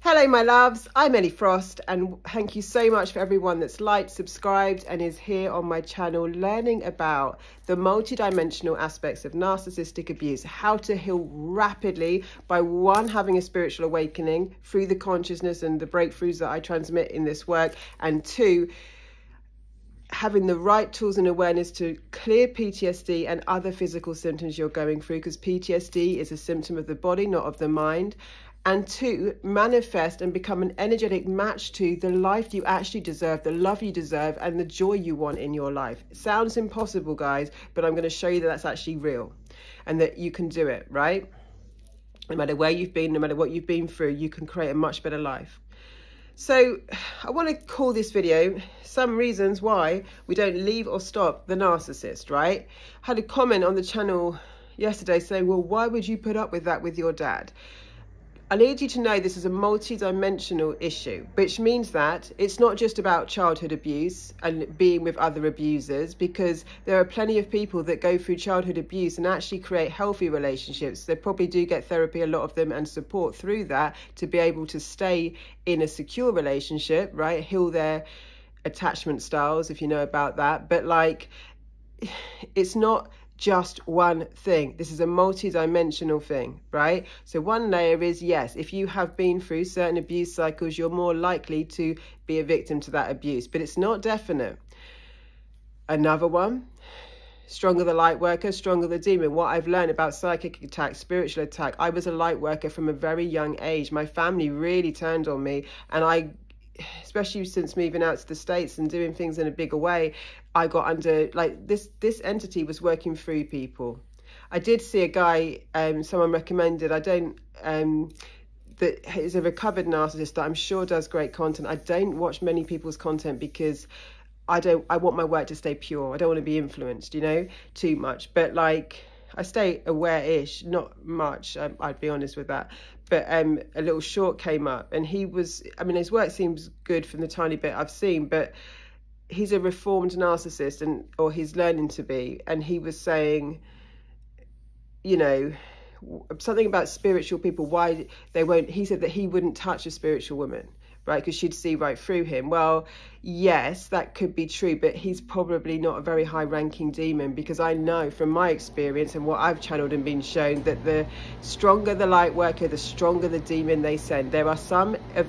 Hello my loves, I'm Ellie Frost, and thank you so much for everyone that's liked, subscribed and is here on my channel learning about the multidimensional aspects of narcissistic abuse, how to heal rapidly by one, having a spiritual awakening through the consciousness and the breakthroughs that I transmit in this work, and two, having the right tools and awareness to clear PTSD and other physical symptoms you're going through, because PTSD is a symptom of the body, not of the mind. And two, manifest and become an energetic match to the life you actually deserve, the love you deserve, and the joy you want in your life. It sounds impossible, guys, but I'm going to show you that that's actually real and that you can do it, right? No matter where you've been, no matter what you've been through, you can create a much better life. So I want to call this video some reasons why we don't leave or stop the narcissist, right? I had a comment on the channel yesterday saying, well, why would you put up with that with your dad? I need you to know this is a multi-dimensional issue, which means that it's not just about childhood abuse and being with other abusers, because there are plenty of people that go through childhood abuse and actually create healthy relationships. They probably do get therapy, a lot of them, and support through that to be able to stay in a secure relationship, right? Heal their attachment styles, if you know about that. But like, it's not just one thing. This is a multi-dimensional thing, right? So one layer is, yes, if you have been through certain abuse cycles, you're more likely to be a victim to that abuse, but it's not definite. Another one, stronger the light worker, stronger the demon. What I've learned about psychic attack, spiritual attack, I was a light worker from a very young age. My family really turned on me, and especially since moving out to the States and doing things in a bigger way, I got under, like, this entity was working through people. I did see a guy, someone recommended, that is a recovered narcissist that I'm sure does great content. I don't watch many people's content because I want my work to stay pure. I don't want to be influenced, too much. But like, I stay aware-ish, not much, I'd be honest with that. But a little short came up, and he was, his work seems good from the tiny bit I've seen, but he's a reformed narcissist, or he's learning to be. And he was saying, something about spiritual people, why they won't, he said that he wouldn't touch a spiritual woman, right? Because she'd see right through him. Well, yes, that could be true, but he's probably not a very high ranking demon, because I know from my experience and what I've channeled and been shown that the stronger the light worker, the stronger the demon they send. There are some of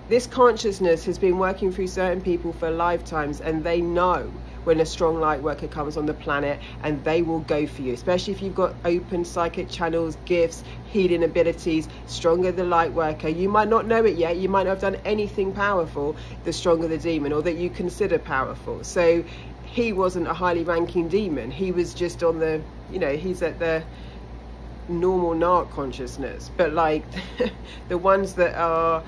this consciousness has been working through certain people for lifetimes, and they know when a strong light worker comes on the planet, and they will go for you, especially if you've got open psychic channels, gifts, healing abilities. Stronger the light worker, you might not know it yet, you might not have done anything powerful, the stronger the demon, or that you consider powerful. So he wasn't a highly ranking demon, he was just on the, he's at the normal narc consciousness. But like the ones that are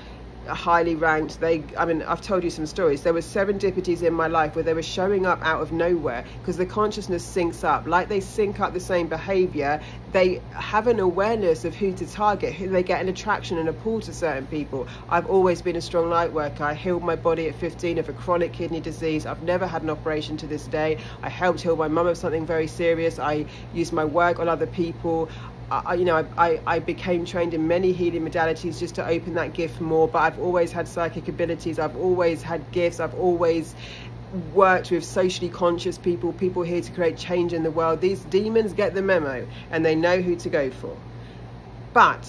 highly ranked, I've told you some stories. There were serendipities in my life where they were showing up out of nowhere, because the consciousness syncs up. Like they sync up the same behavior, they have an awareness of who to target, who they get an attraction and a pull to certain people. I've always been a strong light worker. I healed my body at 15 of a chronic kidney disease. I've never had an operation to this day. I helped heal my mum of something very serious. I used my work on other people. I became trained in many healing modalities just to open that gift more. But I've always had psychic abilities. I've always had gifts. I've always worked with socially conscious people here to create change in the world. These demons get the memo, and they know who to go for. But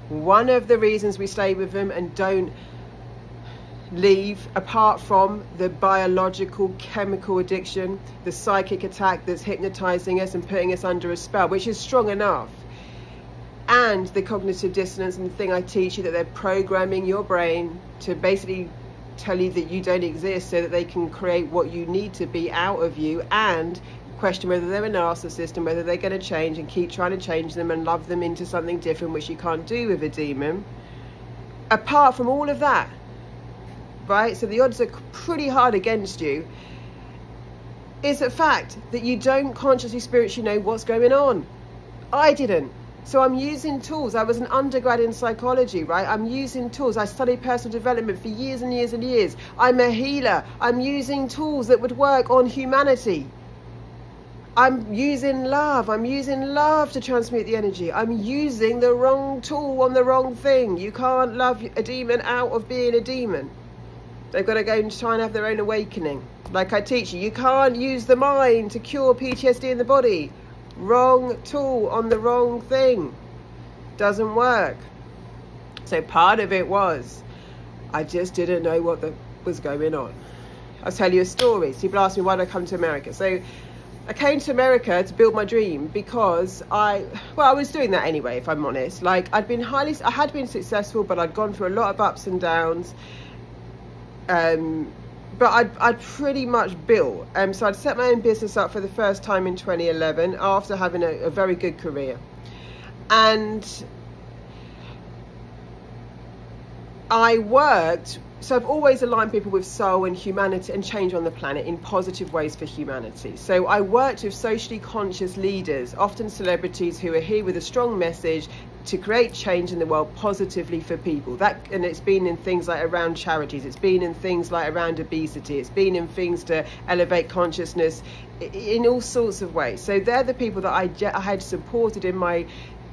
one of the reasons we stay with them and don't leave, apart from the biological chemical addiction, the psychic attack that's hypnotizing us and putting us under a spell, which is strong enough, and the cognitive dissonance, and the thing I teach you, that they're programming your brain to basically tell you that you don't exist, so that they can create what you need to be out of you, and question whether they're a narcissist and whether they're going to change, and keep trying to change them and love them into something different, which you can't do with a demon. Apart from all of that, right, so the odds are pretty hard against you, is the fact that you don't consciously, spiritually know what's going on. I didn't. So I'm using tools. I was an undergrad in psychology, right? I'm using tools. I studied personal development for years and years and years. I'm a healer. I'm using tools that would work on humanity. I'm using love. I'm using love to transmute the energy. I'm using the wrong tool on the wrong thing. You can't love a demon out of being a demon. They've got to go and try and have their own awakening. Like I teach you, you can't use the mind to cure PTSD in the body. Wrong tool on the wrong thing. Doesn't work. So part of it was, I just didn't know what was going on. I'll tell you a story. So people ask me, why did I come to America? So I came to America to build my dream because I was doing that anyway, if I'm honest. Like I had been successful, but I'd gone through a lot of ups and downs. But I'd pretty much built. So I'd set my own business up for the first time in 2011 after having a very good career. And I worked, so I've always aligned people with soul and humanity and change on the planet in positive ways for humanity. So I worked with socially conscious leaders, often celebrities who are here with a strong message to create change in the world positively for people. And it's been in things like around charities, it's been in things like around obesity, it's been in things to elevate consciousness in all sorts of ways. So they're the people that I had supported in my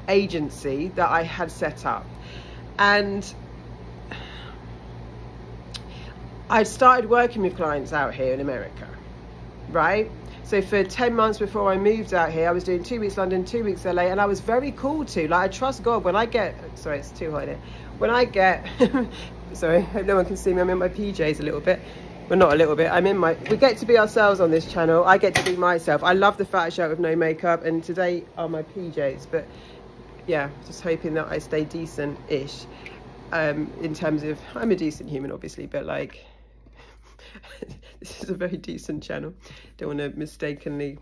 agency that I had set up. And I started working with clients out here in America, right? So for 10 months before I moved out here, I was doing 2 weeks London, 2 weeks LA, and I was very cool too. Like I trust God when I get, sorry, it's too hot here. When I get, sorry, I hope no one can see me. I'm in my PJs a little bit. Well, not a little bit. We get to be ourselves on this channel. I get to be myself. I love the fact I show up with no makeup, and today are my PJs. But yeah, just hoping that I stay decent-ish in terms of, I'm a decent human, obviously, but like, this is a very decent channel. Don't want to mistakenly,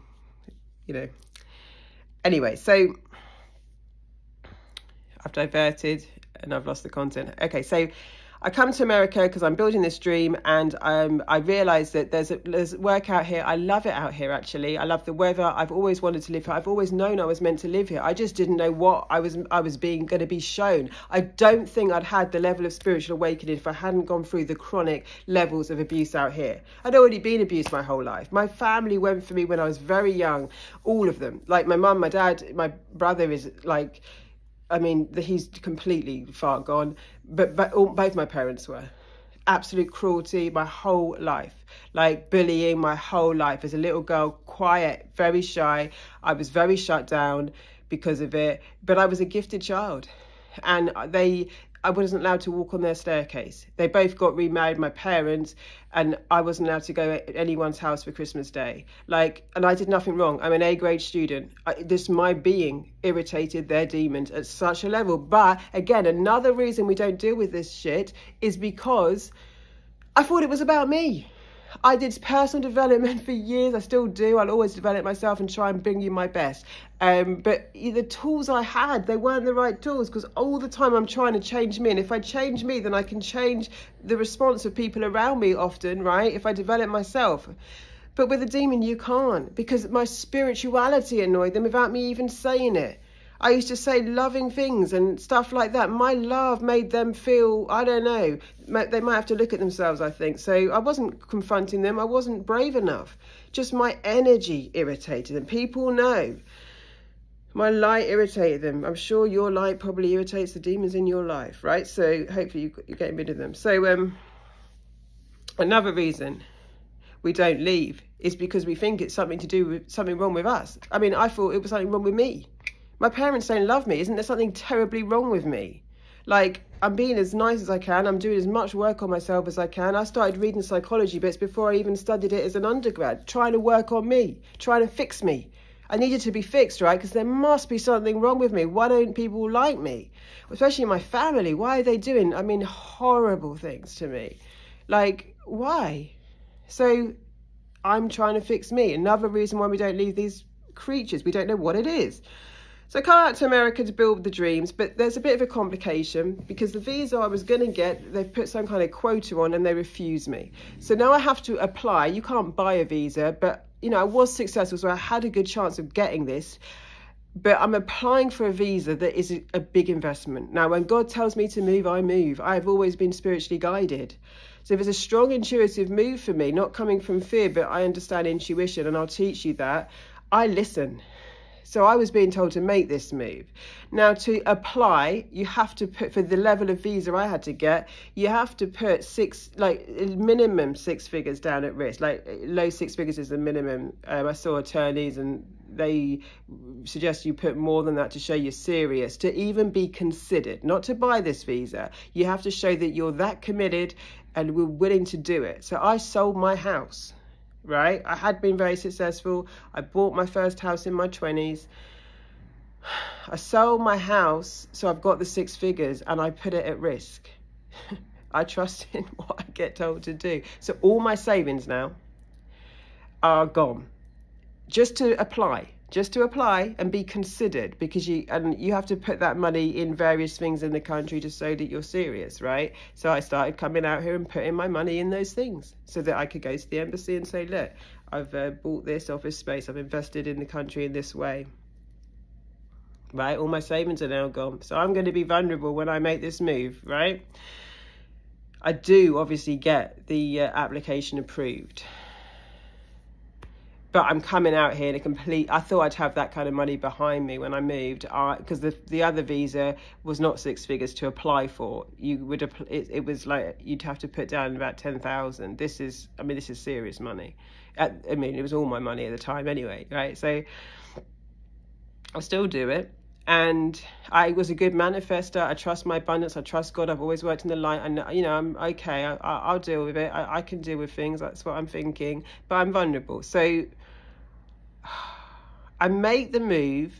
Anyway, so I've diverted and I've lost the content. Okay, so I come to America because I'm building this dream, and I realised that there's work out here. I love it out here, actually. I love the weather. I've always wanted to live here. I've always known I was meant to live here. I just didn't know what I was going to be shown. I don't think I'd had the level of spiritual awakening if I hadn't gone through the chronic levels of abuse out here. I'd already been abused my whole life. My family went for me when I was very young, all of them. Like my mum, my dad, my brother is like, I mean, he's completely far gone, but both my parents were. Absolute cruelty my whole life, like bullying my whole life. As a little girl, quiet, very shy. I was very shut down because of it, but I was a gifted child. And I wasn't allowed to walk on their staircase. They both got remarried, my parents, and I wasn't allowed to go at anyone's house for Christmas Day. And I did nothing wrong. I'm an A-grade student. My being irritated their demons at such a level. But again, another reason we don't deal with this shit is because I thought it was about me. I did personal development for years. I still do. I'll always develop myself and try and bring you my best. But the tools I had, they weren't the right tools, because all the time I'm trying to change me. And if I change me, then I can change the response of people around me often, right? If I develop myself. But with a demon, you can't, because my spirituality annoyed them without me even saying it. I used to say loving things and stuff like that. My love made them feel, I don't know, they might have to look at themselves, I think. So I wasn't confronting them. I wasn't brave enough. Just my energy irritated them. People know. My light irritated them. I'm sure your light probably irritates the demons in your life, right? So hopefully you're getting rid of them. So another reason we don't leave is because we think it's something to do with something wrong with us. I mean, I thought it was something wrong with me. My parents don't love me. Isn't there something terribly wrong with me? Like, I'm being as nice as I can. I'm doing as much work on myself as I can. I started reading psychology bits before I even studied it as an undergrad, trying to work on me, trying to fix me. I needed to be fixed, right? Because there must be something wrong with me. Why don't people like me? Especially my family. Why are they doing, horrible things to me? Like, why? So I'm trying to fix me. Another reason why we don't leave these creatures. We don't know what it is. So I come out to America to build the dreams, but there's a bit of a complication because the visa I was going to get, they've put some kind of quota on and they refuse me. So now I have to apply. You can't buy a visa, but, I was successful, so I had a good chance of getting this. But I'm applying for a visa that is a big investment. Now, when God tells me to move, I move. I've always been spiritually guided. So if it's a strong intuitive move for me, not coming from fear, but I understand intuition and I'll teach you that, I listen. So I was being told to make this move. Now, to apply, you have to put, for the level of visa I had to get, you have to put minimum 6 figures down at risk. Like low 6 figures is the minimum. I saw attorneys and they suggest you put more than that to show you're serious, to even be considered, not to buy this visa. You have to show that you're that committed and we're willing to do it. So I sold my house. Right, I had been very successful. I bought my first house in my 20s. I sold my house, so I've got the 6 figures, and I put it at risk. I trust in what I get told to do. So all my savings now are gone. Just to apply and be considered, because you have to put that money in various things in the country to show that you're serious, right? So I started coming out here and putting my money in those things so that I could go to the embassy and say, look, I've bought this office space, I've invested in the country in this way, right? All my savings are now gone, so I'm going to be vulnerable when I make this move, right? I do obviously get the application approved. But I'm coming out here in a complete, I thought I'd have that kind of money behind me when I moved, because the other visa was not 6 figures to apply for. It was like you'd have to put down about 10,000. This is serious money. It was all my money at the time anyway, right? So I'll still do it. And I was a good manifester. I trust my abundance. I trust God. I've always worked in the light. And, I'm okay. I'll deal with it. I can deal with things. That's what I'm thinking. But I'm vulnerable. So I make the move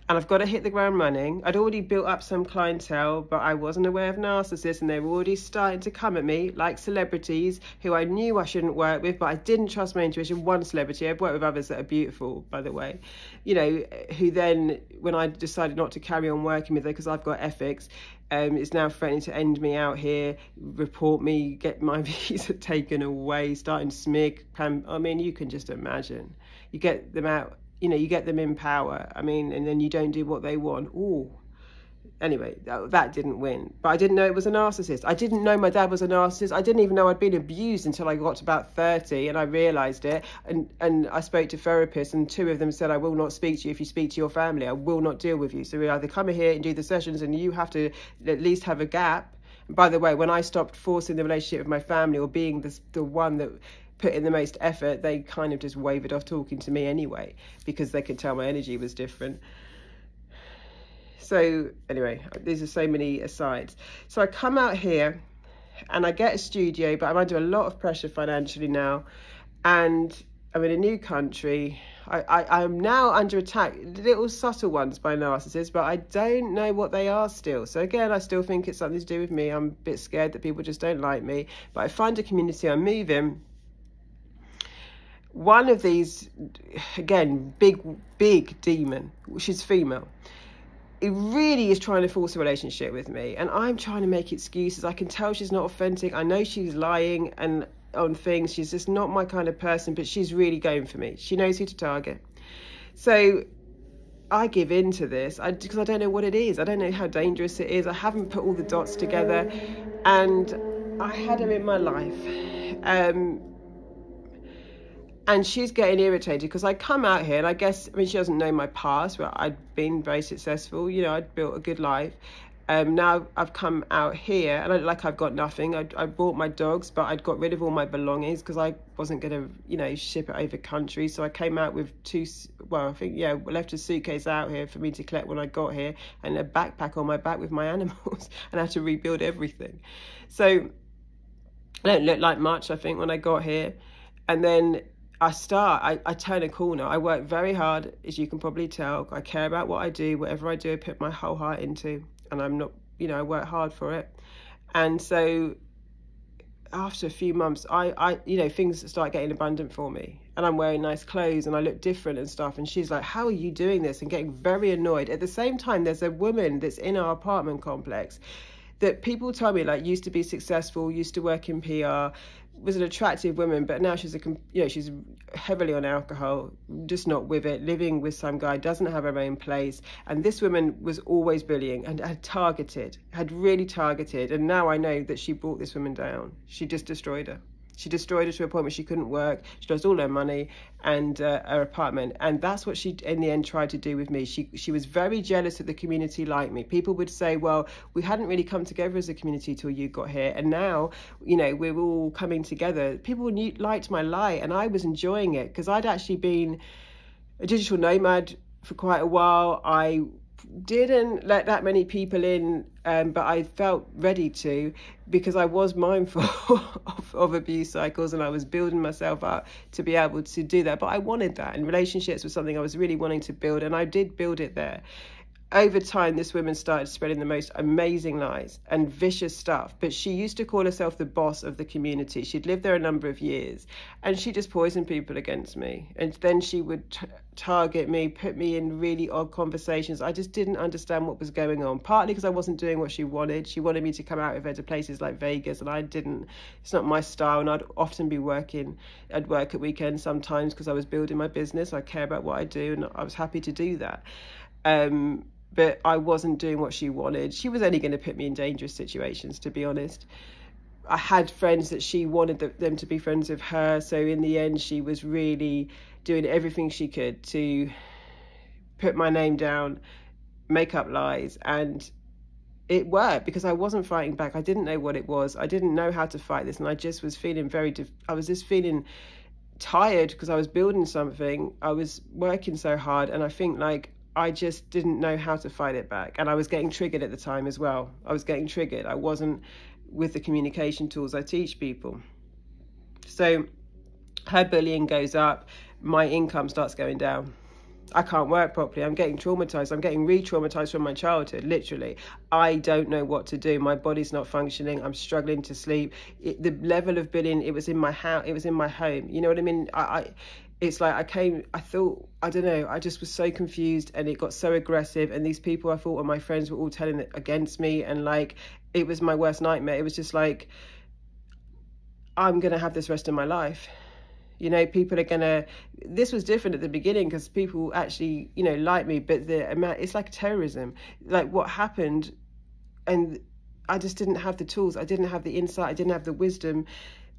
and I've got to hit the ground running. I'd already built up some clientele, but I wasn't aware of narcissists, and they were already starting to come at me like celebrities who I knew I shouldn't work with, but I didn't trust my intuition. One celebrity, I've worked with others that are beautiful, by the way, who then, when I decided not to carry on working with her because I've got ethics, is now threatening to end me out here, report me, get my visa taken away, starting smear. You can just imagine. You get them out. You get them in power, and then you don't do what they want. Ooh. Anyway, that didn't win. But I didn't know it was a narcissist. I didn't know my dad was a narcissist. I didn't even know I'd been abused until I got to about 30 and I realised it. And I spoke to therapists, and 2 of them said, I will not speak to you if you speak to your family. I will not deal with you. So we either come here and do the sessions, and you have to at least have a gap. And by the way, when I stopped forcing the relationship with my family, or being the one that put in the most effort, they kind of just wavered off talking to me anyway, because they could tell my energy was different. So anyway, these are so many asides. So I come out here and I get a studio, but I'm under a lot of pressure financially now, and I'm in a new country. I'm now under attack, little subtle ones by narcissists, but I don't know what they are still. So again, I still think it's something to do with me. I'm a bit scared that people just don't like me, but I find a community, I'm moving. One of these, again, big demon, she's female, it really is trying to force a relationship with me, and I'm trying to make excuses. I can tell she's not authentic. I know she's lying and on things. She's just not my kind of person, but she's really going for me. She knows who to target. So I give in to this because I don't know what it is. I don't know how dangerous it is. I haven't put all the dots together, and I had her in my life. And she's getting irritated because I come out here, and I guess, she doesn't know my past, but I'd been very successful. I'd built a good life. Now I've come out here, and I've got nothing. I bought my dogs, but I'd got rid of all my belongings because I wasn't going to, ship it over country. So I came out with left a suitcase out here for me to collect when I got here, and a backpack on my back with my animals, and I had to rebuild everything. So I don't look like much, I think, when I got here. And then I turn a corner. I work very hard, as you can probably tell. I care about what I do. Whatever I do, I put my whole heart into, and I'm not, I work hard for it. And so after a few months, things start getting abundant for me, and I'm wearing nice clothes and I look different and stuff. And she's like, how are you doing this? And getting very annoyed. At the same time, there's a woman that's in our apartment complex that people tell me used to be successful, used to work in PR, was an attractive woman, but now she's she's heavily on alcohol, just not with it, living with some guy, doesn't have her own place. And this woman was always bullying and had really targeted. And now I know that she brought this woman down. She just destroyed her. She destroyed her to a point where she couldn't work. She lost all her money and her apartment. And that's what she, in the end, tried to do with me. She was very jealous that the community liked me. People would say, well, we hadn't really come together as a community till you got here. And now, you know, we're all coming together. People liked my light, and I was enjoying it because I'd actually been a digital nomad for quite a while. I didn't let that many people in, but I felt ready to, because I was mindful of abuse cycles, and I was building myself up to be able to do that. But I wanted that, and relationships was something I was really wanting to build, and I did build it there. Over time, this woman started spreading the most amazing lies and vicious stuff. But she used to call herself the boss of the community. She'd lived there a number of years, and she just poisoned people against me. And then she would target me, put me in really odd conversations. I just didn't understand what was going on, partly because I wasn't doing what she wanted. She wanted me to come out with her to places like Vegas, and I didn't. It's not my style, and I'd often be working. I'd work at weekends sometimes because I was building my business. I care about what I do, and I was happy to do that. But I wasn't doing what she wanted. She was only going to put me in dangerous situations, to be honest. I had friends that she wanted them to be friends of her. So in the end, she was really doing everything she could to put my name down, make up lies. And it worked because I wasn't fighting back. I didn't know what it was. I didn't know how to fight this. And I just was feeling I was just feeling tired because I was building something. I was working so hard. And I think like, I just didn't know how to fight it back. And I was getting triggered at the time as well. I was getting triggered. I wasn't with the communication tools I teach people. So her bullying goes up. My income starts going down. I can't work properly. I'm getting traumatized. I'm getting re-traumatized from my childhood, literally. I don't know what to do. My body's not functioning. I'm struggling to sleep. The level of bullying, it was in my house. It was in my home. You know what I mean? It's like I thought, I don't know, I just was so confused, and it got so aggressive, and these people I thought were my friends were all telling it against me, and like, it was my worst nightmare. It was just like, I'm going to have this rest of my life. You know, people are going to, this was different at the beginning because people actually, you know, like me, but it's like terrorism, like what happened, and I just didn't have the tools. I didn't have the insight. I didn't have the wisdom.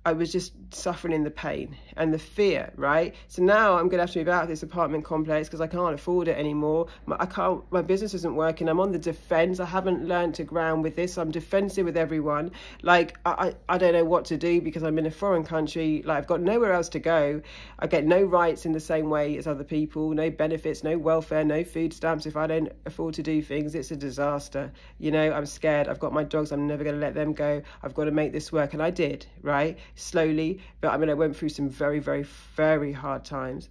I was just suffering in the pain and the fear, right? So now I'm going to have to move out of this apartment complex because I can't afford it anymore. My business isn't working. I'm on the defense. I haven't learned to ground with this. I'm defensive with everyone. Like, I don't know what to do because I'm in a foreign country. Like, I've got nowhere else to go. I get no rights in the same way as other people, no benefits, no welfare, no food stamps. If I don't afford to do things, it's a disaster. You know, I'm scared. I've got my dogs. I'm never going to let them go. I've got to make this work. And I did, right? Slowly, but I mean, I went through some very, very, very hard times,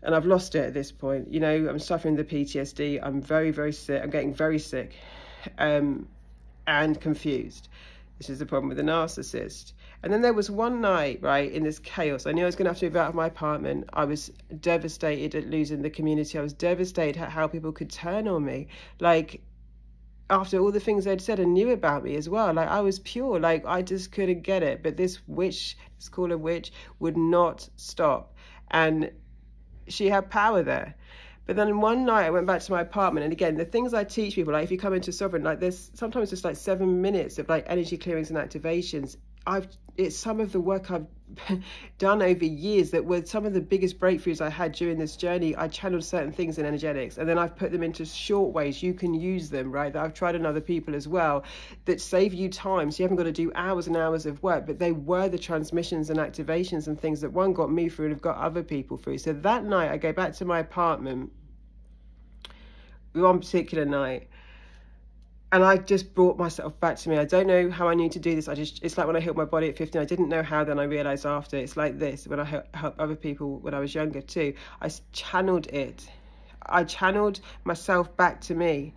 and I've lost it at this point. You know, I'm suffering the PTSD. I'm very, very sick. I'm getting very sick, and confused. This is the problem with a narcissist. And then there was one night, right, in this chaos, I knew I was going to have to move out of my apartment. I was devastated at losing the community. I was devastated at how people could turn on me. Like, after all the things they'd said and knew about me as well, like I was pure, like I just couldn't get it. But this witch, let's call her witch, would not stop, and she had power there. But then one night I went back to my apartment, and again, the things I teach people, like if you come into Sovereign, like there's sometimes just like 7 minutes of like energy clearings and activations. It's some of the work I've done over years that were some of the biggest breakthroughs I had during this journey. I channeled certain things in energetics, and then I've put them into short ways you can use them, right, that I've tried on other people as well, that save you time, so you haven't got to do hours and hours of work. But they were the transmissions and activations and things that one got me through and have got other people through. So that night I go back to my apartment, one particular night, and I just brought myself back to me. I don't know how I knew to do this. It's like when I healed my body at 15. I didn't know how, then I realized after. It's like this, when I helped other people when I was younger too. I channeled it. I channeled myself back to me.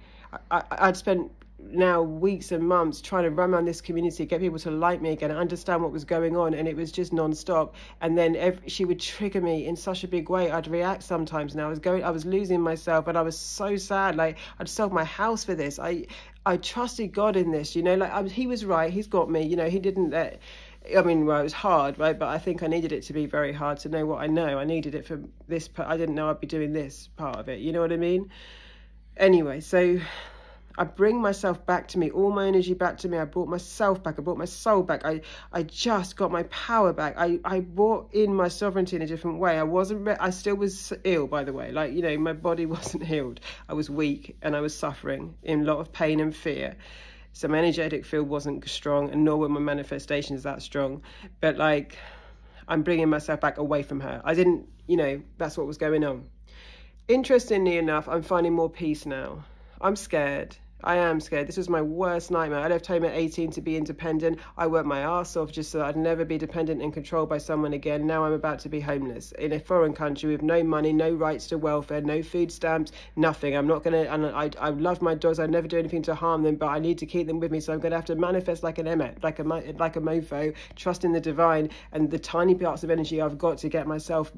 I'd spent now weeks and months trying to run around this community, get people to like me again, understand what was going on, and it was just non-stop. And then she would trigger me in such a big way. I'd react sometimes, and I was losing myself, and I was so sad. Like, I'd sold my house for this. I trusted God in this, you know, like he was right. He's got me, you know. He didn't let, I mean, well, it was hard, right? But I think I needed it to be very hard to know what I know. I needed it for this part. I didn't know I'd be doing this part of it, you know what I mean? Anyway, so I bring myself back to me, all my energy back to me. I brought myself back. I brought my soul back. I just got my power back. I brought in my sovereignty in a different way. I still was ill, by the way. Like, you know, my body wasn't healed. I was weak and I was suffering in a lot of pain and fear. So my energetic field wasn't strong, and nor were my manifestations that strong. But like, I'm bringing myself back away from her. I didn't, you know, that's what was going on. Interestingly enough, I'm finding more peace now. I'm scared. I am scared. This was my worst nightmare. I left home at 18 to be independent. I worked my ass off just so that I'd never be dependent and controlled by someone again. Now I'm about to be homeless in a foreign country with no money, no rights to welfare, no food stamps, nothing. I'm not going to, and I love my dogs. I never do anything to harm them, but I need to keep them with me. So I'm going to have to manifest like an emmet, like a mofo, trust in the divine and the tiny parts of energy I've got to get myself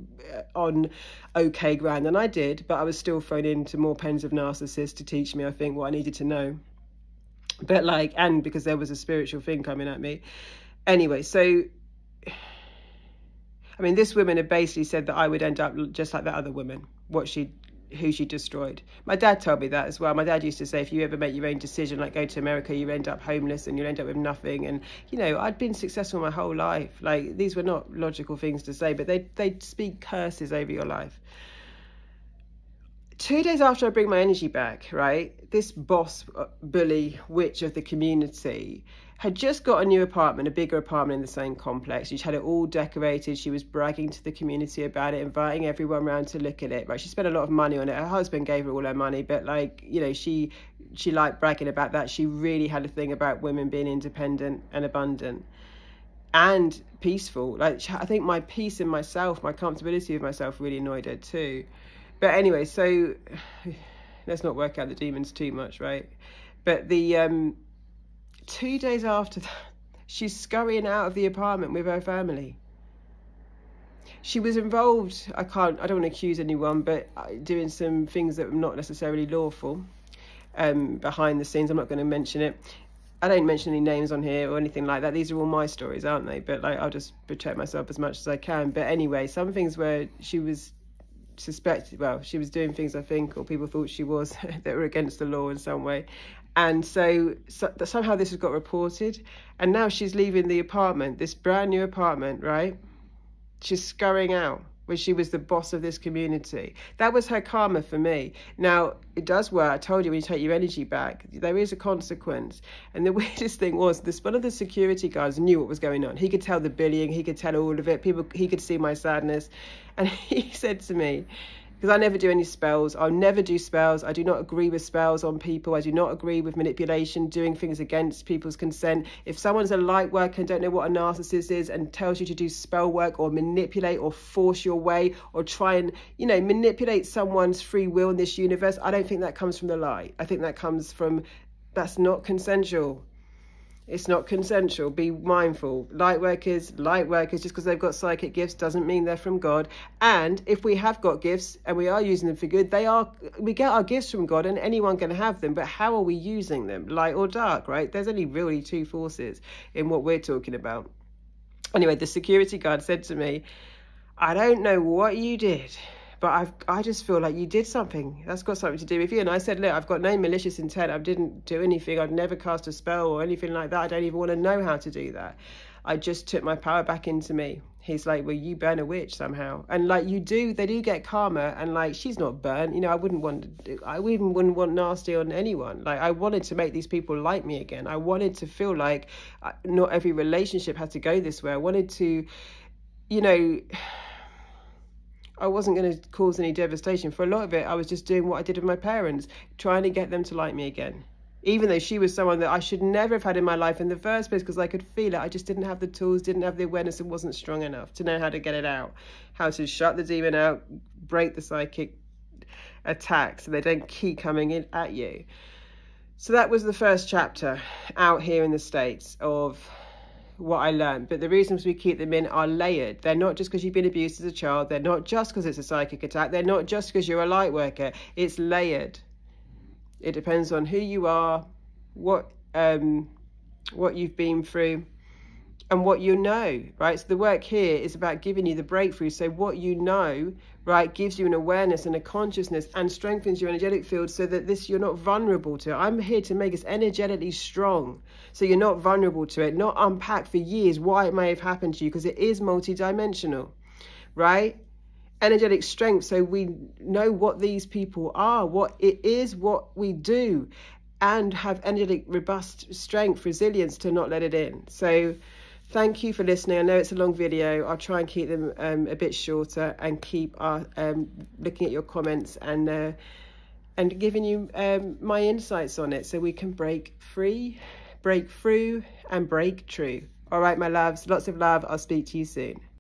on okay ground. And I did, but I was still thrown into more pens of narcissists to teach me, I think, what I needed to know. But like, and because there was a spiritual thing coming at me. Anyway, so, I mean, this woman had basically said that I would end up just like that other woman, who she destroyed. My dad told me that as well. My dad used to say, if you ever make your own decision, like go to America, you end up homeless and you end up with nothing. And, you know, I'd been successful my whole life. Like, these were not logical things to say, but they speak curses over your life. 2 days after I bring my energy back, right, this boss, bully, witch of the community had just got a new apartment, a bigger apartment in the same complex. She had it all decorated. She was bragging to the community about it, inviting everyone around to look at it. Right, she spent a lot of money on it. Her husband gave her all her money, but like, you know, she liked bragging about that. She really had a thing about women being independent and abundant and peaceful. Like, I think my peace in myself, my comfortability with myself really annoyed her too. But anyway, so let's not work out the demons too much, right? But the 2 days after that, she's scurrying out of the apartment with her family. She was involved, I don't want to accuse anyone, but doing some things that were not necessarily lawful behind the scenes. I'm not going to mention it. I don't mention any names on here or anything like that. These are all my stories, aren't they? But like, I'll just protect myself as much as I can. But anyway, some things where she was suspected, well, she was doing things, I think, or people thought she was, that were against the law in some way. And so somehow this has got reported, and now she's leaving the apartment, this brand new apartment, right? She's scurrying out when she was the boss of this community. That was her karma for me. Now, it does work. I told you, when you take your energy back, there is a consequence. And the weirdest thing was, one of the security guards knew what was going on. He could tell the bullying, he could tell all of it. He could see my sadness. And he said to me, because I never do any spells. I'll never do spells. I do not agree with spells on people. I do not agree with manipulation, doing things against people's consent. If someone's a light worker and don't know what a narcissist is and tells you to do spell work or manipulate or force your way or try and, you know, manipulate someone's free will in this universe, I don't think that comes from the light. I think that comes from, that's not consensual. It's not consensual. Be mindful. Light workers, just because they've got psychic gifts doesn't mean they're from God. And if we have got gifts and we are using them for good, we get our gifts from God, and anyone can have them. But how are we using them? Light or dark, right? There's only really two forces in what we're talking about. Anyway, the security guard said to me, I don't know what you did, but I just feel like you did something. That's got something to do with you. And I said, look, I've got no malicious intent. I didn't do anything. I've never cast a spell or anything like that. I don't even want to know how to do that. I just took my power back into me. He's like, well, you burn a witch somehow. And like, they do get karma. And like, she's not burnt. You know, I even wouldn't want nasty on anyone. Like, I wanted to make these people like me again. I wanted to feel like not every relationship had to go this way. I wanted to, you know, I wasn't going to cause any devastation. For a lot of it, I was just doing what I did with my parents, trying to get them to like me again. Even though she was someone that I should never have had in my life in the first place, because I could feel it. I just didn't have the tools, didn't have the awareness, and wasn't strong enough to know how to get it out, how to shut the demon out, break the psychic attack so they don't keep coming in at you. So that was the first chapter out here in the States of what I learned. But the reasons we keep them in are layered. They're not just because you've been abused as a child. They're not just because it's a psychic attack. They're not just because you're a light worker. It's layered. It depends on who you are, what you've been through, and what you know, right? So the work here is about giving you the breakthrough. So what you know, right, gives you an awareness and a consciousness and strengthens your energetic field so that you're not vulnerable to it. I'm here to make us energetically strong so you're not vulnerable to it, not unpack for years why it may have happened to you, because it is multidimensional, right? Energetic strength, so we know what these people are, what it is, what we do, and have energetic robust strength, resilience to not let it in. So thank you for listening. I know it's a long video. I'll try and keep them a bit shorter and keep looking at your comments and giving you my insights on it so we can break free, break through, and break true. All right, my loves, lots of love. I'll speak to you soon.